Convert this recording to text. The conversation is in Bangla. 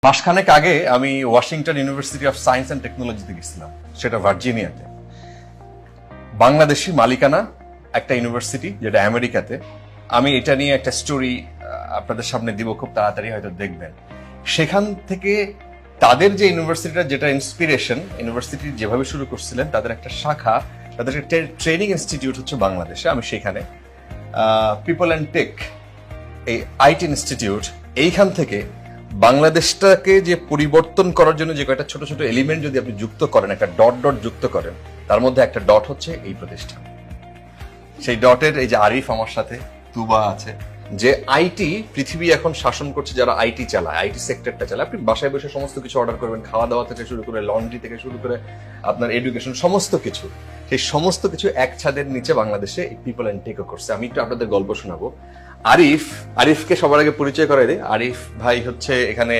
মাসখানেক আগে আমি Washington university of science and টেকনোলজিতে গেছিলাম, সেটা ভার্জিনিয়াতে। বাংলাদেশি মালিকানা একটা ইউনিভার্সিটি, যেটা আমেরিকাতে। আমি এটা নিয়ে একটা স্টোরি আপনাদের সামনে দিব, খুব তাড়াতাড়ি হয়তো দেখবেন। সেখান থেকে তাদের যে ইউনিভার্সিটিটা, যেটা ইন্সপিরেশন, ইউনিভার্সিটি যেভাবে শুরু করছিলেন, তাদের একটা শাখা, তাদের একটা ট্রেনিং ইনস্টিটিউট হচ্ছে বাংলাদেশে। আমি সেখানে পিপল অ্যান্ড টেক, এই আইটি ইনস্টিটিউট, এইখান থেকে বাংলাদেশটাকে যে পরিবর্তন করার জন্য যে কয়েকটা ছোট ছোট এলিমেন্ট যদি আপনি যুক্ত করেন, একটা ডট ডট যুক্ত করেন, তার মধ্যে একটা ডট হচ্ছে এই প্রতিষ্ঠান। সেই ডটের এই যে আরিফ আমার সাথে, তুবা আছে, যে আইটি পৃথিবী এখন শাসন করছে, যারা আইটি চালায়, আইটি সেক্টরটা চালায়। আপনি বাসায় বসে সমস্ত কিছু অর্ডার করবেন, খাওয়া দাওয়া থেকে শুরু করে লন্ড্রি থেকে শুরু করে আপনার এডুকেশন, সমস্ত কিছু, সেই সমস্ত কিছু এক ছাদের নিচে বাংলাদেশে পিপল অ্যান্ড টেকও করছে। আমি একটু আপনাদের গল্প শোনাবো। আরিফকে সবার আগে পরিচয় করাই দিই। আরিফ ভাই হচ্ছে এখানে